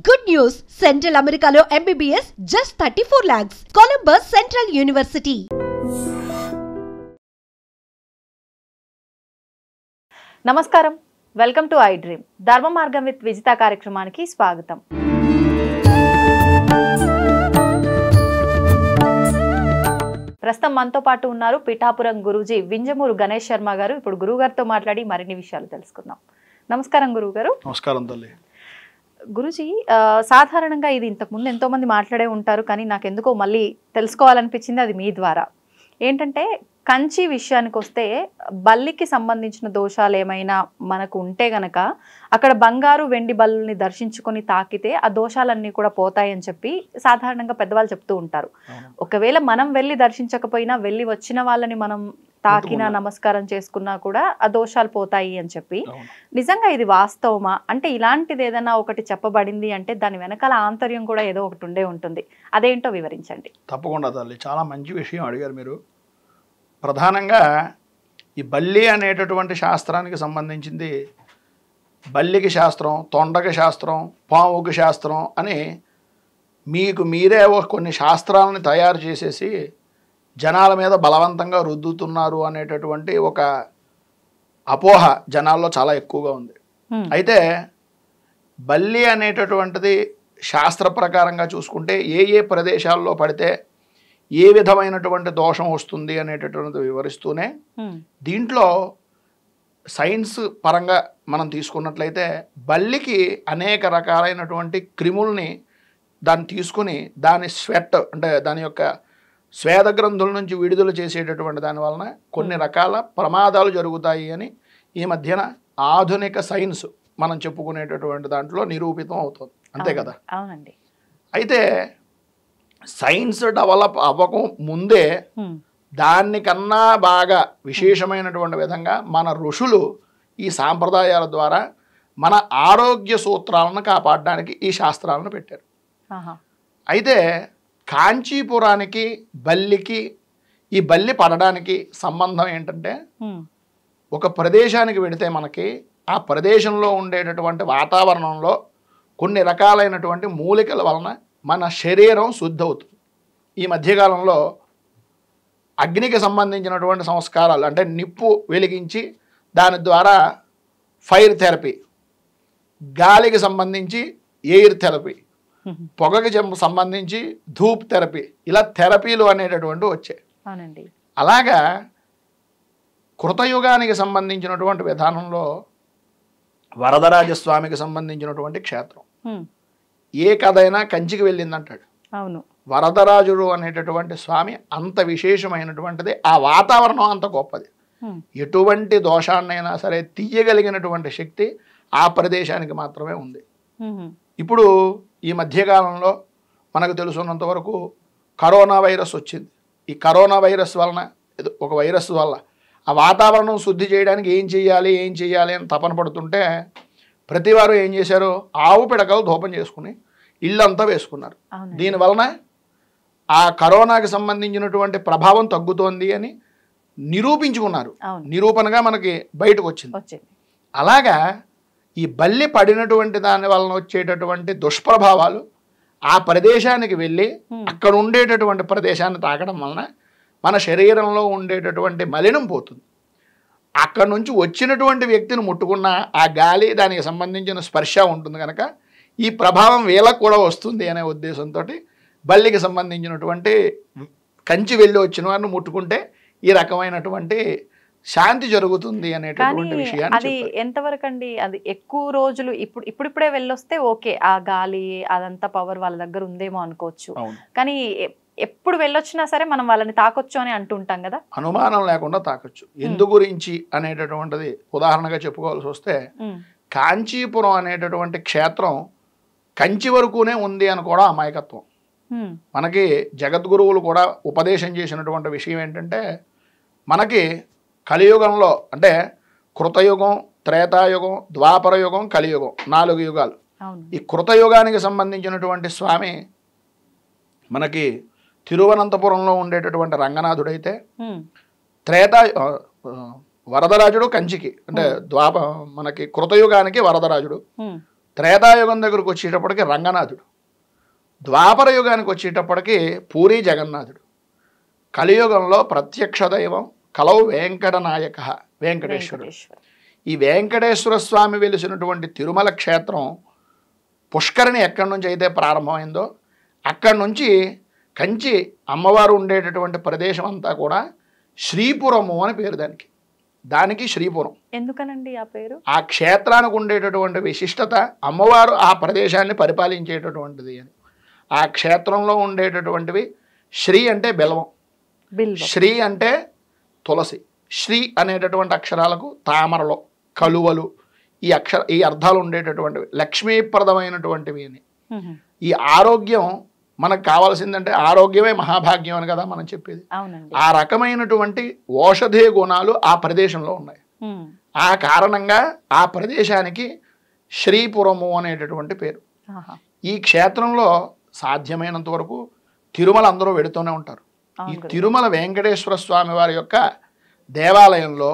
Good news! Central Americano MBBS just 34 lakhs. Columbus Central University. నమస్కారం, welcome to I dream. ధర్మ మార్గం with Vijitha కార్యక్రమానికి స్వాగతం. ప్రస్తుతం మనతో పాటు ఉన్నారు పిఠాపురం గురూజీ వింజమూరు గణేష్ శర్మ గారు. ఇప్పుడు గురువు గారితో మాట్లాడి మరిన్ని విషయాలు తెలుసుకుందాం. నమస్కారం గురువు గారు. నమస్కారం తల్లి. గురుజీ, సాధారణంగా ఇది ఇంతకుముందు ఎంతో మంది మాట్లాడే ఉంటారు, కానీ నాకు ఎందుకో మళ్ళీ తెలుసుకోవాలనిపించింది అది మీ ద్వారా. ఏంటంటే కంచి విషయానికి వస్తే బల్లికి సంబంధించిన దోషాలు ఏమైనా మనకు ఉంటే గనక అక్కడ బంగారు వెండి బల్లుని దర్శించుకొని తాకితే ఆ దోషాలన్నీ కూడా పోతాయని చెప్పి సాధారణంగా పెద్దవాళ్ళు చెప్తూ ఉంటారు. ఒకవేళ మనం వెళ్ళి దర్శించకపోయినా వెళ్ళి వచ్చిన వాళ్ళని మనం తాకినా నమస్కారం చేసుకున్నా కూడా ఆ దోషాలు పోతాయి అని చెప్పి, నిజంగా ఇది వాస్తవమా? అంటే ఇలాంటిది ఏదైనా ఒకటి చెప్పబడింది అంటే దాని వెనకాల ఆంతర్యం కూడా ఏదో ఒకటి ఉండే ఉంటుంది. అదేంటో వివరించండి. తప్పకుండా తల్లి, చాలా మంచి విషయం అడిగారు మీరు. ప్రధానంగా ఈ బల్లి అనేటటువంటి శాస్త్రానికి సంబంధించింది బల్లికి శాస్త్రం, తొండకి శాస్త్రం, పాముకి శాస్త్రం అని మీకు మీరే కొన్ని శాస్త్రాలను తయారు చేసేసి జనాల మీద బలవంతంగా రుద్దుతున్నారు అనేటటువంటి ఒక అపోహ జనాల్లో చాలా ఎక్కువగా ఉంది. అయితే బల్లి అనేటటువంటిది శాస్త్ర ప్రకారంగా చూసుకుంటే ఏ ప్రదేశాల్లో పడితే ఏ విధమైనటువంటి దోషం వస్తుంది అనేటటువంటిది వివరిస్తూనే దీంట్లో సైన్స్ పరంగా మనం తీసుకున్నట్లయితే బల్లికి అనేక రకాలైనటువంటి క్రిముల్ని దాన్ని తీసుకుని దాని స్వెట్ అంటే దాని యొక్క స్వేద గ్రంథుల నుంచి విడుదల చేసేటటువంటి దాని వలన కొన్ని రకాల ప్రమాదాలు జరుగుతాయి అని ఈ మధ్యన ఆధునిక సైన్స్ మనం చెప్పుకునేటటువంటి దాంట్లో నిరూపితం అవుతుంది. అంతే కదా? అవునండి. అయితే సైన్స్ డెవలప్ అవ్వకం ముందే దానికన్నా బాగా విశేషమైనటువంటి విధంగా మన ఋషులు ఈ సాంప్రదాయాల ద్వారా మన ఆరోగ్య సూత్రాలను కాపాడడానికి ఈ శాస్త్రాలను పెట్టారు. అయితే కాంచీపురానికి బల్లికి ఈ బల్లి పడడానికి సంబంధం ఏంటంటే, ఒక ప్రదేశానికి వెళితే మనకి ఆ ప్రదేశంలో ఉండేటటువంటి వాతావరణంలో కొన్ని రకాలైనటువంటి మూలికల వలన మన శరీరం శుద్ధి అవుతుంది. ఈ మధ్యకాలంలో అగ్నికి సంబంధించినటువంటి సంస్కారాలు అంటే నిప్పు వెలిగించి దాని ద్వారా ఫైర్ థెరపీ, గాలికి సంబంధించి ఎయిర్ థెరపీ, పొగకి సంబంధించి ధూప్ థెరపీ, ఇలా థెరపీలు అనేటటువంటి వచ్చాయి. అలాగా కృతయుగానికి సంబంధించినటువంటి విధానంలో వరదరాజస్వామికి సంబంధించినటువంటి క్షేత్రం. ఏ కథ అయినా కంచికి వెళ్ళిందంటాడు. అవును, వరదరాజుడు అనేటటువంటి స్వామి అంత విశేషమైనటువంటిది, ఆ వాతావరణం అంత గొప్పది. ఎటువంటి దోషాన్నైనా సరే తీయగలిగినటువంటి శక్తి ఆ ప్రదేశానికి మాత్రమే ఉంది. ఇప్పుడు ఈ మధ్యకాలంలో మనకు తెలుసున్నంత వరకు కరోనా వైరస్ వచ్చింది. ఈ కరోనా వైరస్ వలన, ఒక వైరస్ వల్ల ఆ వాతావరణం శుద్ధి చేయడానికి ఏం చేయాలి అని తపన పడుతుంటే ప్రతివారు ఏం చేశారు, ఆవు పిడకలు ధూపం చేసుకుని ఇల్లంతా వేసుకున్నారు. దీనివలన ఆ కరోనాకి సంబంధించినటువంటి ప్రభావం తగ్గుతోంది అని నిరూపించుకున్నారు. నిరూపణగా మనకి బయటకు వచ్చింది. అలాగా ఈ బల్లి పడినటువంటి దాని వలన వచ్చేటటువంటి దుష్ప్రభావాలు ఆ ప్రదేశానికి వెళ్ళి అక్కడ ఉండేటటువంటి ప్రదేశాన్ని తాకడం వలన మన శరీరంలో ఉండేటటువంటి మలినం పోతుంది. అక్కడ నుంచి వచ్చినటువంటి వ్యక్తిని ముట్టుకున్న ఆ గాలి, దానికి సంబంధించిన స్పర్శ ఉంటుంది కనుక ఈ ప్రభావం వీళ్ళకు కూడా వస్తుంది అనే ఉద్దేశంతో బల్లికి సంబంధించినటువంటి కంచి వెళ్ళి వచ్చిన వారిని ముట్టుకుంటే ఈ రకమైనటువంటి శాంతి జరుగుతుంది అనేటటువంటి విషయాన్ని. అది ఎంతవరకు అండి? అది ఎక్కువ రోజులు ఇప్పుడిప్పుడే వెళ్ళొస్తే ఓకే, ఆ గాలి అదంతా పవర్ వాళ్ళ దగ్గర ఉందేమో అనుకోవచ్చు. కానీ ఎప్పుడు వెళ్ళొచ్చినా సరే మనం వాళ్ళని తాకొచ్చు అని అంటుంటాం కదా. అనుమానం లేకుండా తాకొచ్చు. ఎందు గురించి అనేటటువంటిది ఉదాహరణగా చెప్పుకోవాల్సి వస్తే, కాంచీపురం అనేటటువంటి క్షేత్రం కంచి వరకునే ఉంది అని కూడా అమాయకత్వం. మనకి జగద్గురువులు కూడా ఉపదేశం చేసినటువంటి విషయం ఏంటంటే, మనకి కలియుగంలో అంటే కృతయుగం, త్రేతాయుగం, ద్వాపర యుగం, కలియుగం, 4 యుగాలు. ఈ కృతయుగానికి సంబంధించినటువంటి స్వామి మనకి తిరువనంతపురంలో ఉండేటటువంటి రంగనాథుడైతే, వరదరాజుడు కంచికి అంటే మనకి కృతయుగానికి వరదరాజుడు, త్రేతాయుగం దగ్గరకు వచ్చేటప్పటికి రంగనాథుడు, ద్వాపర యుగానికి వచ్చేటప్పటికి పూరి జగన్నాథుడు, కలియుగంలో ప్రత్యక్ష దైవం కలౌ వెంకటనాయక వెంకటేశ్వరుడు. ఈ వెంకటేశ్వర స్వామి వెలిసినటువంటి తిరుమల క్షేత్రం పుష్కరిణి ఎక్కడి నుంచి అయితే ప్రారంభమైందో అక్కడి నుంచి కంచి అమ్మవారు ఉండేటటువంటి ప్రదేశం అంతా కూడా శ్రీపురము అని పేరు దానికి శ్రీపురం. ఎందుకనండి ఆ పేరు? ఆ క్షేత్రానికి ఉండేటటువంటి విశిష్టత, అమ్మవారు ఆ ప్రదేశాన్ని పరిపాలించేటటువంటిది అని. ఆ క్షేత్రంలో ఉండేటటువంటివి శ్రీ అంటే బెల్వం, శ్రీ అంటే తులసి, శ్రీ అనేటటువంటి అక్షరాలకు తామరలో కలువలు ఈ అర్థాలు ఉండేటటువంటివి, లక్ష్మీప్రదమైనటువంటివి అని. ఈ ఆరోగ్యం మనకు కావాల్సిందంటే ఆరోగ్యమే మహాభాగ్యం అని కదా మనం చెప్పేది. ఆ రకమైనటువంటి ఔషధీ గుణాలు ఆ ప్రదేశంలో ఉన్నాయి. ఆ కారణంగా ఆ ప్రదేశానికి శ్రీపురము అనేటటువంటి పేరు. ఈ క్షేత్రంలో సాధ్యమైనంత వరకు తిరుమల అందరూ వెడుతూనే ఉంటారు. ఈ తిరుమల వెంకటేశ్వర స్వామి వారి యొక్క దేవాలయంలో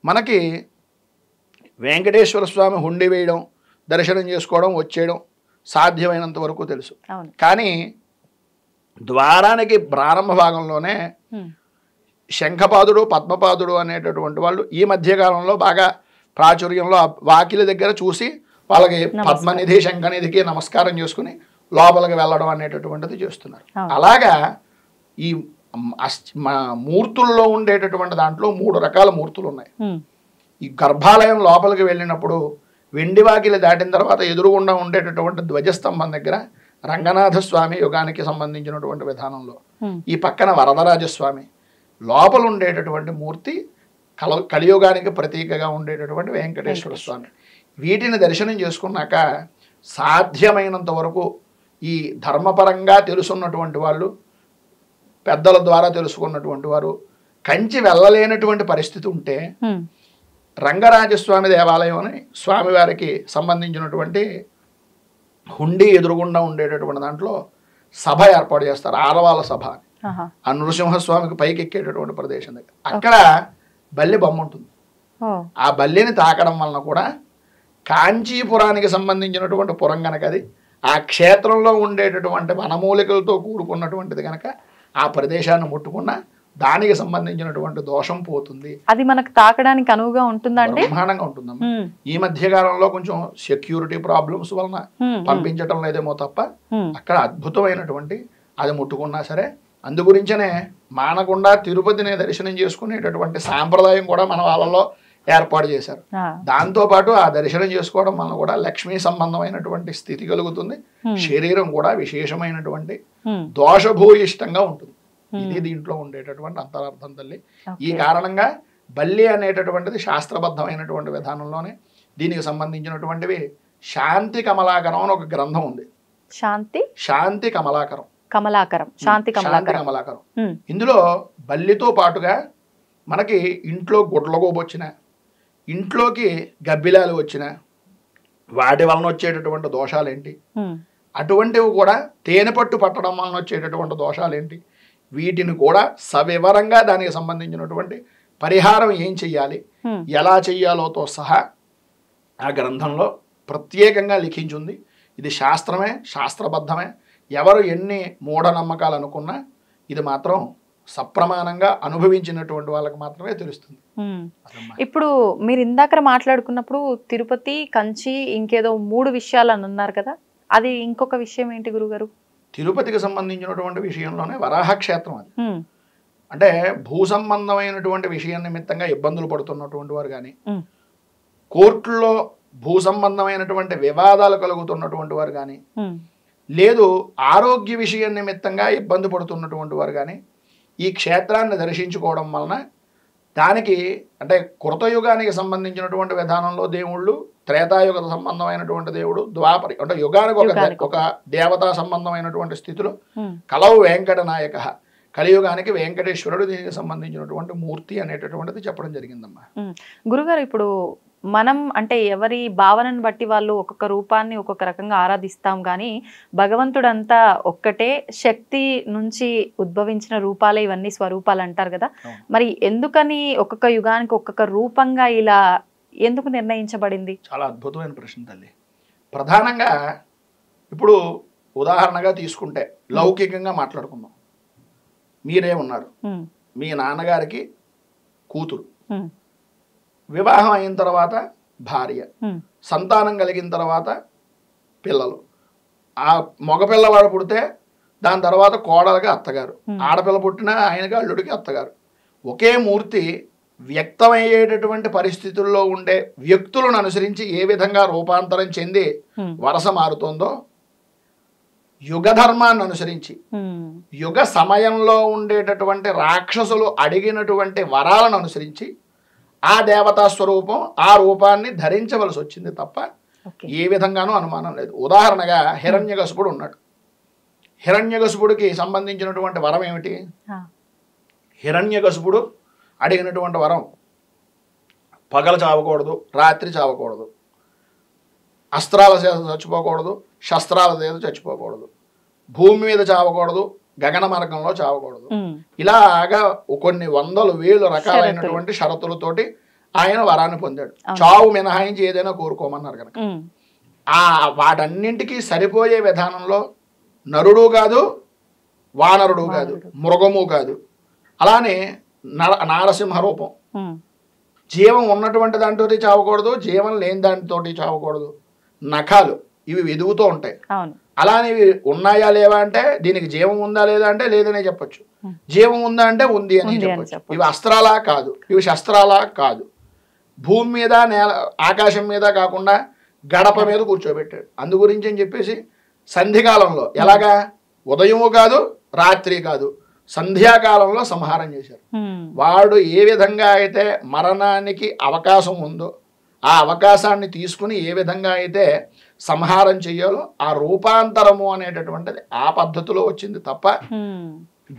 మనకి వెంకటేశ్వర స్వామి హుండీ వేయడం, దర్శనం చేసుకోవడం, వచ్చేయడం సాధ్యమైనంత వరకు తెలుసు. కానీ ద్వారానికి ప్రారంభ భాగంలోనే శంఖపాదుడు, పద్మపాదుడు అనేటటువంటి వాళ్ళు ఈ మధ్యకాలంలో బాగా ప్రాచుర్యంలో వాకిలి దగ్గర చూసి వాళ్ళకి పద్మనిధి, శంఖనిధికి నమస్కారం చేసుకుని లోపలికి వెళ్ళడం అనేటటువంటిది చేస్తున్నారు. అలాగా ఈ మూర్తుల్లో ఉండేటటువంటి దాంట్లో 3 రకాల మూర్తులు ఉన్నాయి. ఈ గర్భాలయం లోపలికి వెళ్ళినప్పుడు వెండివాకిలి దాటిన తర్వాత ఎదురుగుండా ఉండేటటువంటి ధ్వజస్తంభం దగ్గర రంగనాథ స్వామి యుగానికి సంబంధించినటువంటి విధానంలో, ఈ పక్కన వరదరాజస్వామి, లోపల ఉండేటటువంటి మూర్తి కలియుగానికి ప్రతీకగా ఉండేటటువంటి వెంకటేశ్వర స్వామి. వీటిని దర్శనం చేసుకున్నాక సాధ్యమైనంత వరకు ఈ ధర్మపరంగా తెలుసున్నటువంటి వాళ్ళు, పెద్దల ద్వారా తెలుసుకున్నటువంటి వారు కంచి వెళ్ళలేనటువంటి పరిస్థితి ఉంటే రంగరాజస్వామి దేవాలయం అని స్వామివారికి సంబంధించినటువంటి హుండీ ఎదురుగుండా ఉండేటటువంటి దాంట్లో సభ ఏర్పాటు చేస్తారు, ఆరవాల సభ అని. ఆ నృసింహస్వామికి పైకి ఎక్కేటటువంటి ప్రదేశం దగ్గర అక్కడ బల్లి బొమ్మ ఉంటుంది. ఆ బల్లిని తాకడం వలన కూడా కాంచీపురానికి సంబంధించినటువంటి పురం కనుక అది, ఆ క్షేత్రంలో ఉండేటటువంటి వనమూలికలతో కూడుకున్నటువంటిది కనుక ఆ ప్రదేశాన్ని ముట్టుకున్న దానికి సంబంధించినటువంటి దోషం పోతుంది. అది మనకు తాకడానికి అనువుగా ఉంటుందండి, బ్రహ్మాండంగా ఉంటుందమ్మా. ఈ మధ్య కాలంలో కొంచెం సెక్యూరిటీ ప్రాబ్లమ్స్ వలన పంపించడం లేదేమో తప్ప అక్కడ అద్భుతమైనటువంటి అది ముట్టుకున్నా సరే. అందు గురించనే మానకుండా తిరుపతిని దర్శనం చేసుకునేటటువంటి సాంప్రదాయం కూడా మన వాళ్ళలో ఏర్పాటు చేశారు. దాంతో పాటు ఆ దర్శనం చేసుకోవడం వలన కూడా లక్ష్మీ సంబంధమైనటువంటి స్థితి కలుగుతుంది, శరీరం కూడా విశేషమైనటువంటి దోషభూయిష్టంగా ఉంటుంది. ఇది దీంట్లో ఉండేటటువంటి అంతరార్థం తల్లి. ఈ కారణంగా బల్లి అనేటటువంటిది శాస్త్రబద్ధమైనటువంటి విధానంలోనే దీనికి సంబంధించినటువంటివి శాంతి కమలాకరం అని ఒక గ్రంథం ఉంది. శాంతి కమలాకరం, శాంతి కమలాకరం. ఇందులో బల్లితో పాటుగా మనకి ఇంట్లో గుడ్లగోబు వచ్చిన, ఇంట్లోకి గబ్బిలాలు వచ్చిన వాటి వలన వచ్చేటటువంటి దోషాలేంటి, అటువంటివి కూడా తేనె పట్టు పట్టడం వలన వచ్చేటటువంటి దోషాలేంటి, వీటిని కూడా సవివరంగా దానికి సంబంధించినటువంటి పరిహారం ఏం చెయ్యాలి, ఎలా చెయ్యాలోతో సహా ఆ గ్రంథంలో ప్రత్యేకంగా లిఖించుంది. ఇది శాస్త్రమే, శాస్త్రబద్ధమే. ఎవరు ఎన్ని మూఢనమ్మకాలు అనుకున్నా ఇది మాత్రం సప్రమాణంగా అనుభవించినటువంటి వాళ్ళకి మాత్రమే తెలుస్తుంది. ఇప్పుడు మీరు ఇందాక మాట్లాడుకున్నప్పుడు తిరుపతి, కంచి, ఇంకేదో 3 విషయాలు అని అన్నారు కదా, అది ఇంకొక విషయం ఏంటి గురుగారు? తిరుపతికి సంబంధించినటువంటి విషయంలోనే వరాహ క్షేత్రం అది. అంటే భూ సంబంధమైనటువంటి విషయం నిమిత్తంగా ఇబ్బందులు పడుతున్నటువంటి వారు కానీ, కోర్టుల్లో భూ సంబంధమైనటువంటి వివాదాలు కలుగుతున్నటువంటి వారు కానీ, లేదు ఆరోగ్య విషయం నిమిత్తంగా ఇబ్బంది పడుతున్నటువంటి వారు కానీ ఈ క్షేత్రాన్ని దర్శించుకోవడం వలన దానికి అంటే కృతయుగానికి సంబంధించినటువంటి విధానంలో దేవుళ్ళు, త్రేతాయుగ సంబంధమైనటువంటి దేవుడు, ద్వాపరి అంటే యుగానికి ఒక దేవతా సంబంధమైనటువంటి స్థితిలో కలౌ వెంకటనాయక, కలియుగానికి వెంకటేశ్వరుడు దీనికి సంబంధించినటువంటి మూర్తి అనేటటువంటిది చెప్పడం జరిగిందమ్మా. గురుగారు, ఇప్పుడు మనం అంటే ఎవరి భావనను బట్టి వాళ్ళు ఒక్కొక్క రూపాన్ని ఒక్కొక్క రకంగా ఆరాధిస్తాం, కానీ భగవంతుడంతా ఒక్కటే, శక్తి నుంచి ఉద్భవించిన రూపాలే ఇవన్నీ స్వరూపాలు అంటారు కదా. మరి ఎందుకని ఒక్కొక్క యుగానికి ఒక్కొక్క రూపంగా ఇలా ఎందుకు నిర్ణయించబడింది? చాలా అద్భుతమైన ప్రశ్న తల్లి. ప్రధానంగా ఇప్పుడు ఉదాహరణగా తీసుకుంటే లౌకికంగా మాట్లాడుకుందాం. మీరే ఉన్నారు, మీ నాన్నగారికి కూతురు, వివాహం అయిన తర్వాత భార్య, సంతానం కలిగిన తర్వాత పిల్లలు. ఆ మగపిల్లవాడు పుడితే దాని తర్వాత కోడలుగా అత్తగారు, ఆడపిల్ల పుట్టిన ఆయనకి అల్లుడికి అత్తగారు. ఒకే మూర్తి వ్యక్తమయ్యేటటువంటి పరిస్థితుల్లో ఉండే వ్యక్తులను అనుసరించి ఏ విధంగా రూపాంతరం చెంది వరస మారుతోందో, యుగ ధర్మాన్ని అనుసరించి యుగ సమయంలో ఉండేటటువంటి రాక్షసులు అడిగినటువంటి వరాలను అనుసరించి ఆ దేవతా స్వరూపం ఆ రూపాన్ని ధరించవలసి వచ్చింది తప్ప ఏ విధంగానూ అనుమానం లేదు. ఉదాహరణగా హిరణ్యకశిపుడు ఉన్నాడు. హిరణ్యకశిపుడికి సంబంధించినటువంటి వరం ఏమిటి? హిరణ్యకశిపుడు అడిగినటువంటి వరం పగలు చావకూడదు, రాత్రి చావకూడదు, అస్త్రాల చేత చచ్చిపోకూడదు, శస్త్రాల చేత చచ్చిపోకూడదు, భూమి మీద చావకూడదు, గగన మార్గంలో చావకూడదు. ఇలాగా కొన్ని వందలు వేలు రకాలైనటువంటి షరతులతోటి ఆయన వరాన్ని పొందాడు. చావు మినహాయించి ఏదైనా కోరుకోమన్నారు కనుక ఆ వాటన్నింటికి సరిపోయే విధానంలో నరుడు కాదు, వానరుడు కాదు, మృగము కాదు, అలానే నారసింహ రూపం. జీవం ఉన్నటువంటి దాంతో చావకూడదు, జీవం లేని దానితోటి చావకూడదు. నఖాలు ఇవి ఎదుగుతూ ఉంటాయి. అలానే ఇవి ఉన్నాయా లేవా అంటే దీనికి జీవం ఉందా లేదా అంటే లేదనే చెప్పొచ్చు, జీవం ఉందా అంటే ఉంది అని చెప్పొచ్చు. ఇవి అస్త్రాలా కాదు, ఇవి శస్త్రాలా కాదు. భూమి మీద నేల ఆకాశం మీద కాకుండా గడప మీద కూర్చోబెట్టాడు. అందు గురించి అని చెప్పేసి సంధికాలంలో ఎలాగా ఉదయము కాదు రాత్రి కాదు సంధ్యాకాలంలో సంహారం చేశారు. వాడు ఏ విధంగా అయితే మరణానికి అవకాశం ఉందో ఆ అవకాశాన్ని తీసుకుని ఏ విధంగా అయితే సంహారం చెయ్యాలో ఆ రూపాంతరము అనేటటువంటిది ఆ పద్ధతిలో వచ్చింది తప్ప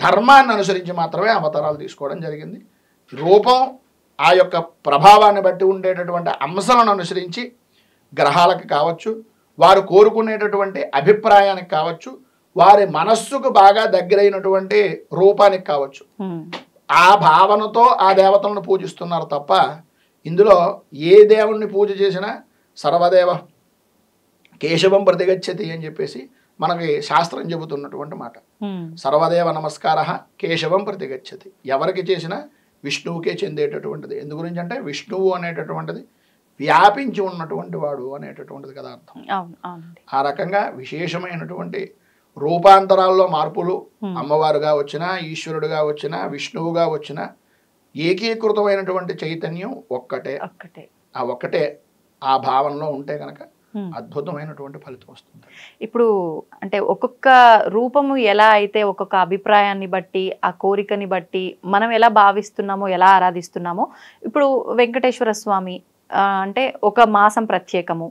ధర్మాన్ని అనుసరించి మాత్రమే అవతారాలు తీసుకోవడం జరిగింది. రూపం ఆ యొక్క ప్రభావాన్ని బట్టి ఉండేటటువంటి అంశాలను అనుసరించి గ్రహాలకు కావచ్చు, వారు కోరుకునేటటువంటి అభిప్రాయానికి కావచ్చు, వారి మనస్సుకు బాగా దగ్గరైనటువంటి రూపానికి కావచ్చు, ఆ భావనతో ఆ దేవతలను పూజిస్తున్నారు తప్ప ఇందులో ఏ దేవుణ్ణి పూజ చేసినా సర్వదేవ కేశవం ప్రతిగచ్చతి అని చెప్పేసి మనకి శాస్త్రం చెబుతున్నటువంటి మాట. సర్వదేవ నమస్కార కేశవం ప్రతిగచ్చతి. ఎవరికి చేసినా విష్ణువుకే చెందేటటువంటిది. ఎందు గురించి అంటే విష్ణువు అనేటటువంటిది వ్యాపించి ఉన్నటువంటి వాడు అనేటటువంటిది కదా అర్థం. ఆ రకంగా విశేషమైనటువంటి రూపాంతరాల్లో మార్పులు అమ్మవారుగా వచ్చినా, ఈశ్వరుడుగా వచ్చినా, విష్ణువుగా వచ్చినా ఏకీకృతమైనటువంటి చైతన్యం ఒక్కటే. ఆ ఒక్కటే ఆ భావనలో ఉంటే కనుక అద్భుతమైనటువంటి ఫలితం వస్తుంది. ఇప్పుడు అంటే ఒక్కొక్క రూపము ఎలా అయితే ఒక్కొక్క అభిప్రాయాన్ని బట్టి ఆ కోరికని బట్టి మనం ఎలా భావిస్తున్నామో ఎలా ఆరాధిస్తున్నామో, ఇప్పుడు వెంకటేశ్వర స్వామి అంటే ఒక మాసం ప్రత్యేకము,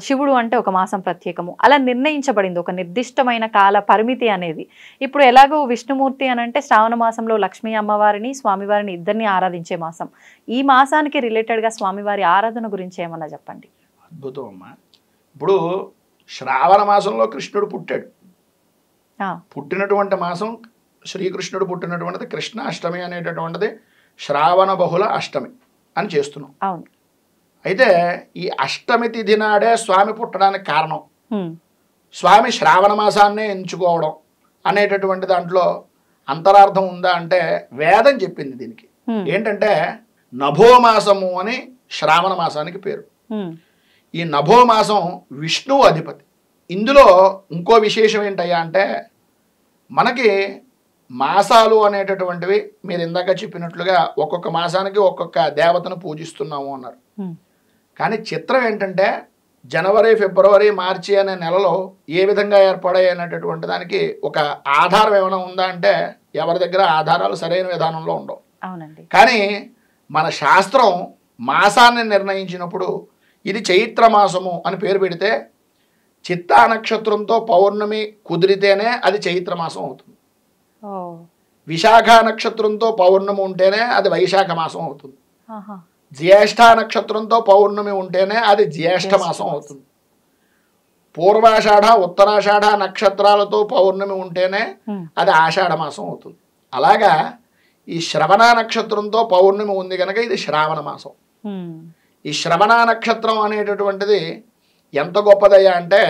శివుడు అంటే ఒక మాసం ప్రత్యేకము, అలా నిర్ణయించబడింది ఒక నిర్దిష్టమైన కాల పరిమితి అనేది. ఇప్పుడు ఎలాగో విష్ణుమూర్తి అని అంటే శ్రావణ మాసంలో లక్ష్మీ అమ్మవారిని స్వామివారిని ఇద్దరిని ఆరాధించే మాసం. ఈ మాసానికి రిలేటెడ్గా స్వామివారి ఆరాధన గురించి ఏమన్నా చెప్పండి. అద్భుతం అమ్మా. ఇప్పుడు శ్రావణ మాసంలో కృష్ణుడు పుట్టాడు. పుట్టినటువంటి మాసం శ్రీకృష్ణుడు పుట్టినటువంటిది కృష్ణాష్టమి అనేటటువంటిది శ్రావణ బహుళ అష్టమి అని చేస్తున్నాం. అవును. అయితే ఈ అష్టమి తిథి నాడే స్వామి పుట్టడానికి కారణం స్వామి శ్రావణ మాసాన్నే ఎంచుకోవడం అనేటటువంటి దాంట్లో అంతరార్థం ఉందా అంటే వేదం చెప్పింది దీనికి. ఏంటంటే నభోమాసము అని శ్రావణ మాసానికి పేరు. ఈ నభోమాసం విష్ణువు అధిపతి. ఇందులో ఇంకో విశేషం ఏంటయ్యా అంటే మనకి మాసాలు అనేటటువంటివి మీరు ఇందాక చెప్పినట్లుగా ఒక్కొక్క మాసానికి ఒక్కొక్క దేవతను పూజిస్తున్నాము అన్నారు. కానీ చిత్రం ఏంటంటే జనవరి, ఫిబ్రవరి, మార్చి అనే నెలలో ఏ విధంగా ఏర్పడాయి అనేటటువంటి దానికి ఒక ఆధారం ఏమైనా ఉందా అంటే ఎవరి దగ్గర ఆధారాలు సరైన విధానంలో ఉండవు. కానీ మన శాస్త్రం మాసాన్ని నిర్ణయించినప్పుడు ఇది చైత్ర మాసము అని పేరు పెడితే చిత్తా నక్షత్రంతో పౌర్ణమి కుదిరితేనే అది చైత్ర మాసం అవుతుంది. విశాఖ నక్షత్రంతో పౌర్ణమి ఉంటేనే అది వైశాఖ మాసం అవుతుంది. జ్యేష్ఠ నక్షత్రంతో పౌర్ణమి ఉంటేనే అది జ్యేష్ఠ మాసం అవుతుంది. పూర్వాషాఢ, ఉత్తరాషాఢ నక్షత్రాలతో పౌర్ణమి ఉంటేనే అది ఆషాఢ మాసం అవుతుంది. అలాగా ఈ శ్రవణ నక్షత్రంతో పౌర్ణమి ఉంది కనుక ఇది శ్రావణ మాసం. ఈ శ్రవణ నక్షత్రం అనేటటువంటిది ఎంత గొప్పదయ్యా అంటే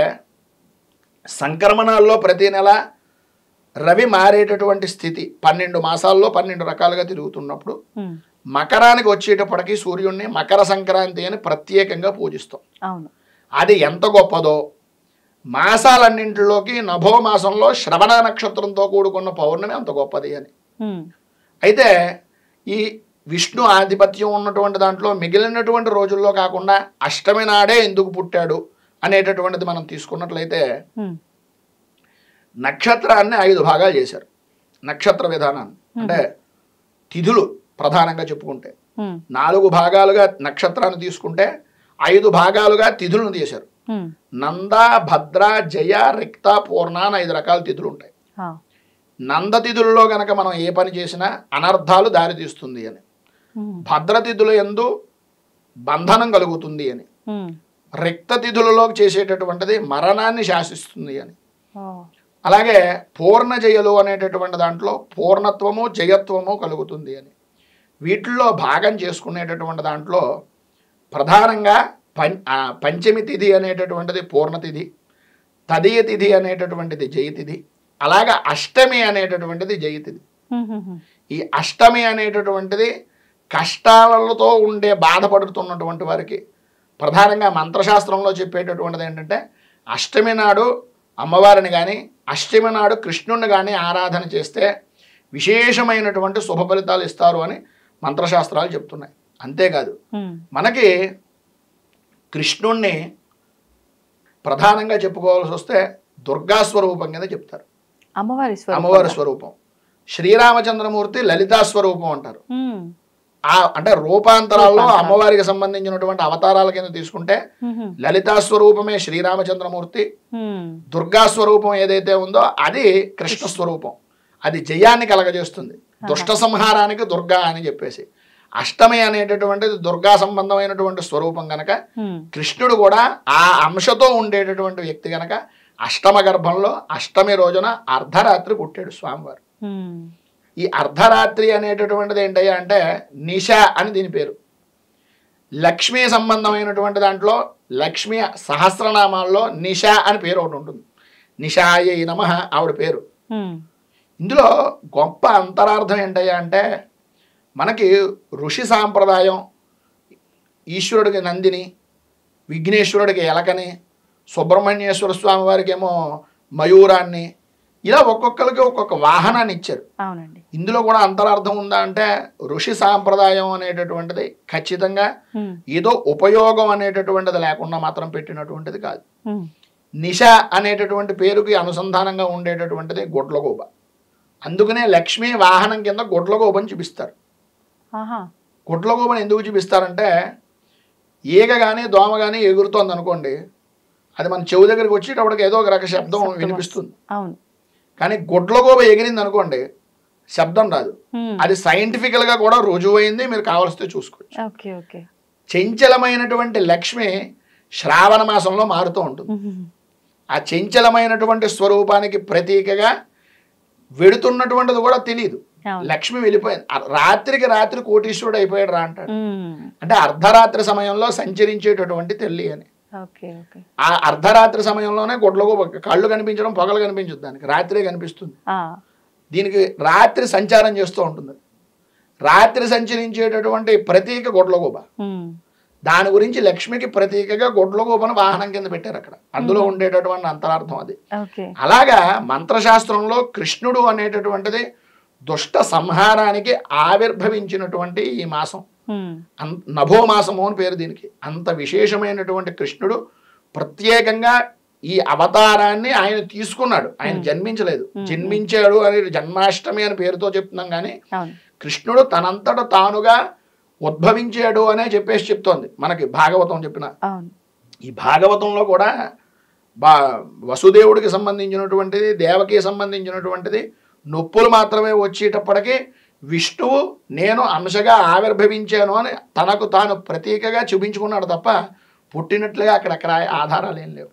సంక్రమణాల్లో ప్రతి నెల రవి మారేటటువంటి స్థితి 12 మాసాల్లో 12 రకాలుగా తిరుగుతున్నప్పుడు మకరానికి వచ్చేటప్పటికి సూర్యుడిని మకర సంక్రాంతి అని ప్రత్యేకంగా పూజిస్తాం. అవును. అది ఎంత గొప్పదో మాసాలన్నింటిలోకి నభో మాసంలో శ్రవణ నక్షత్రంతో కూడుకున్న పౌర్ణమి అంత గొప్పది అని. అయితే ఈ విష్ణు ఆధిపత్యం ఉన్నటువంటి దాంట్లో మిగిలినటువంటి రోజుల్లో కాకుండా అష్టమి నాడే ఎందుకు పుట్టాడు అనేటటువంటిది మనం తీసుకున్నట్లయితే నక్షత్రాన్ని 5 భాగాలు చేశారు. నక్షత్ర విధానాన్ని అంటే తిథులు ప్రధానంగా చెప్పుకుంటే 4 భాగాలుగా నక్షత్రాన్ని తీసుకుంటే 5 భాగాలుగా తిథులను తీశారు. నంద, భద్ర, జయ, రిక్త, పూర్ణ అని 5 రకాల తిథులు ఉంటాయి. నంద తిథులలో గనక మనం ఏ పని చేసినా అనర్థాలు దారి తీస్తుంది అని, భద్ర తిథుల యందు బంధనం కలుగుతుంది అని, రిక్త తిథులలో చేసేటటువంటిది మరణాన్ని శాసిస్తుంది అని, అలాగే పూర్ణ జయలు అనేటటువంటి దాంట్లో పూర్ణత్వము జయత్వము కలుగుతుంది అని, వీటిల్లో భాగం చేసుకునేటటువంటి దాంట్లో ప్రధానంగా పంచమి తిథి అనేటటువంటిది పూర్ణతిథి, తదియ తిథి అనేటటువంటిది జయతిథి, అలాగా అష్టమి అనేటటువంటిది జయతిథి. ఈ అష్టమి అనేటటువంటిది కష్టాలతో ఉండే బాధపడుతున్నటువంటి వారికి ప్రధానంగా మంత్రశాస్త్రంలో చెప్పేటటువంటిది ఏంటంటే అష్టమి నాడు అమ్మవారిని కానీ అష్టమి నాడు కృష్ణుడిని కానీ ఆరాధన చేస్తే విశేషమైనటువంటి శుభ ఫలితాలు ఇస్తారు అని మంత్రశాస్త్రాలు చెప్తున్నాయి. అంతేకాదు మనకి కృష్ణుణ్ణి ప్రధానంగా చెప్పుకోవాల్సి వస్తే దుర్గా స్వరూపం కింద చెప్తారు. అమ్మవారి స్వరూపం. శ్రీరామచంద్రమూర్తి లలితా స్వరూపం అంటారు. అంటే రూపాంతరాల్లో అమ్మవారికి సంబంధించినటువంటి అవతారాల కింద తీసుకుంటే లలితా స్వరూపమే శ్రీరామచంద్రమూర్తి, దుర్గా స్వరూపం ఏదైతే ఉందో అది కృష్ణ స్వరూపం. అది జయాన్ని కలగజేస్తుంది, దుష్ట సంహారానికి దుర్గా అని చెప్పేసి. అష్టమి అనేటటువంటిది దుర్గా సంబంధమైనటువంటి స్వరూపం గనక కృష్ణుడు కూడా ఆ అంశతో ఉండేటటువంటి వ్యక్తి గనక అష్టమ గర్భంలో అష్టమి రోజున అర్ధరాత్రి పుట్టాడు స్వామివారు. ఈ అర్ధరాత్రి అనేటటువంటిది ఏంటయ్యా అంటే నిశ అని దీని పేరు. లక్ష్మీ సంబంధమైనటువంటి దాంట్లో లక్ష్మీ సహస్రనామాల్లో నిశ అని పేరు ఒకటి ఉంటుంది. నిశాయై నమః ఆవిడ పేరు. ఇందులో గొప్ప అంతరార్థం ఏంటయ్యా అంటే మనకి ఋషి సాంప్రదాయం ఈశ్వరుడికి నందిని, విఘ్నేశ్వరుడికి ఎలకని, సుబ్రహ్మణ్యేశ్వర స్వామి వారికి ఏమో మయూరాన్ని, ఇలా ఒక్కొక్కరికి ఒక్కొక్క వాహనాన్ని ఇచ్చారు. ఇందులో కూడా అంతరార్థం ఉందా అంటే ఋషి సాంప్రదాయం అనేటటువంటిది ఖచ్చితంగా ఏదో ఉపయోగం అనేటటువంటిది లేకుండా మాత్రం పెట్టినటువంటిది కాదు. నిశ అనేటటువంటి పేరుకి అనుసంధానంగా ఉండేటటువంటిది గొడ్లగోబ. అందుకనే లక్ష్మీ వాహనం కింద గొడ్లగోబని చూపిస్తారు. గొడ్లగోబని ఎందుకు చూపిస్తారంటే ఈగ కానీ దోమ కానీ ఎగురుతోంది అనుకోండి, అది మన చెవు దగ్గరికి వచ్చేటప్పటికి ఏదో ఒక రక శబ్దం వినిపిస్తుంది. కానీ గొడ్లగోబ ఎగిరింది అనుకోండి శబ్దం రాదు. అది సైంటిఫికల్ గా కూడా రుజువైంది, మీరు కావాల్సితే చూసుకోవచ్చు. చంచలమైనటువంటి లక్ష్మి శ్రావణ మాసంలో మారుతూ ఉంటుంది. ఆ చంచలమైనటువంటి స్వరూపానికి ప్రతీకగా వెడుతున్నటువంటిది కూడా తెలియదు. లక్ష్మి వెళ్ళిపోయింది, రాత్రికి రాత్రి కోటీశ్వరుడు అయిపోయాడు రా అంటాడు. అంటే అర్ధరాత్రి సమయంలో సంచరించేటటువంటి తల్లి అని. ఆ అర్ధరాత్రి సమయంలోనే గొడ్లగోబ కళ్ళు కనిపించడం, పొగలు కనిపించదు, దానికి రాత్రే కనిపిస్తుంది. దీనికి రాత్రి సంచారం చేస్తూ ఉంటుంది. రాత్రి సంచరించేటటువంటి ప్రతీక గొడ్లగోబ. దాని గురించి లక్ష్మికి ప్రతీకగా గొడ్లగోబను వాహనం కింద పెట్టారు అక్కడ. అందులో ఉండేటటువంటి అంతరార్థం అది. అలాగా మంత్రశాస్త్రంలో కృష్ణుడు అనేటటువంటిది దుష్ట సంహారానికి ఆవిర్భవించినటువంటి ఈ మాసం నభో మాసము అని పేరు దీనికి. అంత విశేషమైనటువంటి కృష్ణుడు ప్రత్యేకంగా ఈ అవతారాన్ని ఆయన తీసుకున్నాడు. ఆయన జన్మించలేదు, జన్మించాడు అని జన్మాష్టమి అని పేరుతో చెప్తున్నాం. కానీ కృష్ణుడు తనంతట తానుగా ఉద్భవించాడు అనే చెప్పేసి చెప్తోంది మనకి భాగవతం చెప్పిన. ఈ భాగవతంలో కూడా వసుదేవుడికి సంబంధించినటువంటిది, దేవకి సంబంధించినటువంటిది నొప్పులు మాత్రమే వచ్చేటప్పటికీ విష్ణువు నేను అంశగా ఆవిర్భవించాను అని తనకు తాను ప్రతీకగా చూపించుకున్నాడు తప్ప పుట్టినట్లుగా అక్కడక్కడ ఆధారాలు ఏం లేవు.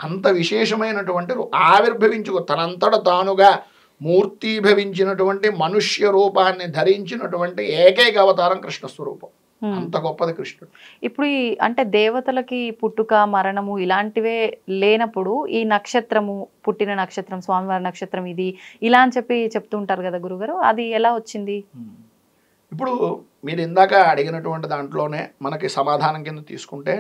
అంత విశేషమైనటువంటి తనంతట తానుగా మూర్తీభవించినటువంటి మనుష్య రూపాన్ని ధరించినటువంటి ఏకైక అవతారం కృష్ణ స్వరూపం. అంత గొప్పది కృష్ణుడు. ఇప్పుడు అంటే దేవతలకి పుట్టుక మరణము ఇలాంటివే లేనప్పుడు ఈ నక్షత్రము పుట్టిన నక్షత్రం స్వామివారి నక్షత్రం ఇది ఇలా అని చెప్పి చెప్తుంటారు కదా గురుగారు, అది ఎలా వచ్చింది? ఇప్పుడు మీరు ఇందాక అడిగినటువంటి దాంట్లోనే మనకి సమాధానం కింద తీసుకుంటే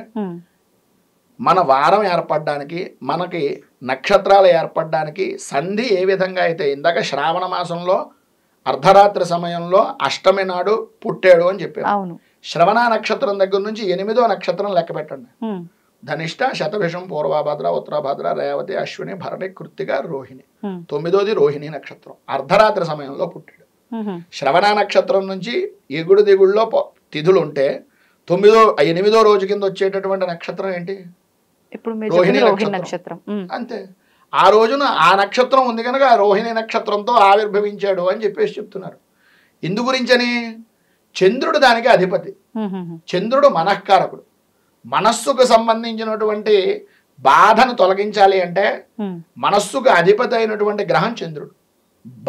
మన వారం ఏర్పడడానికి మనకి నక్షత్రాలు ఏర్పడడానికి సంధి ఏ విధంగా అయితే ఇందాక శ్రావణ మాసంలో అర్ధరాత్రి సమయంలో అష్టమి నాడు పుట్టాడు అని చెప్పారు. శ్రవణ నక్షత్రం దగ్గర నుంచి 8వ నక్షత్రం లెక్క పెట్టండి. ధనిష్ట, శతభిషం, పూర్వభద్ర, ఉత్తరభద్ర, రేవతి, అశ్విని, భరణి, కృత్తిక, రోహిణి. 9వది రోహిణి నక్షత్రం. అర్ధరాత్రి సమయంలో పుట్టాడు. శ్రవణ నక్షత్రం నుంచి ఎగుడు దిగుడులో తిథులు ఉంటే 8వ రోజు కింద వచ్చేటటువంటి నక్షత్రం ఏంటి? రోహిణి నక్షత్రం. అంతే. ఆ రోజున ఆ నక్షత్రం ఉంది కనుక ఆ రోహిణి నక్షత్రంతో ఆవిర్భవించాడు అని చెప్పేసి చెప్తున్నారు. ఇందు గురించని చంద్రుడు దానికి అధిపతి. చంద్రుడు మనఃకారకుడు. మనస్సుకు సంబంధించినటువంటి బాధను తొలగించాలి అంటే మనస్సుకు అధిపతి అయినటువంటి గ్రహం చంద్రుడు.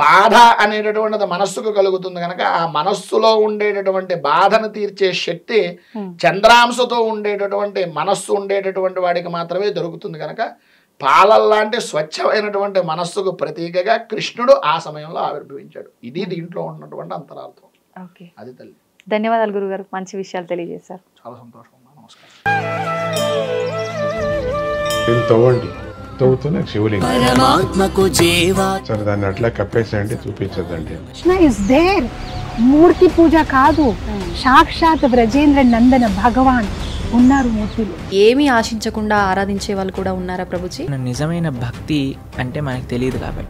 బాధ అనేటటువంటిది మనస్సుకు కలుగుతుంది కనుక ఆ మనస్సులో ఉండేటటువంటి బాధను తీర్చే శక్తి చంద్రాంశతో ఉండేటటువంటి మనస్సు ఉండేటటువంటి వాడికి మాత్రమే దొరుకుతుంది కనుక పాలల్లాంటి స్వచ్ఛమైనటువంటి మనస్సుకు ప్రతీకగా కృష్ణుడు ఆ సమయంలో ఆవిర్భవించాడు. ఇది దీంట్లో ఉన్నటువంటి అంతరార్థం. అది తల్లి. ధన్యవాదాలు గురుగారు, మంచి విషయాలు తెలియజేశారు. చాలా సంతోషం. నమస్కారం. పరమాత్మకు జీవా సరే దాన్ని అట్లా కప్పేసేయండి, చూపించదండి. Krishna is there. మూర్తి పూజ కాదు, సాక్షాత్ బ్రజేంద్ర నందన భగవాన్ ఉన్నారు మూర్తిలో. ఏమీ ఆశించకుండా ఆరాధించే వాళ్ళు కూడా ఉన్నారా ప్రభుజీ? నిజమైన భక్తి అంటే మనకు తెలియదు కాబట్టి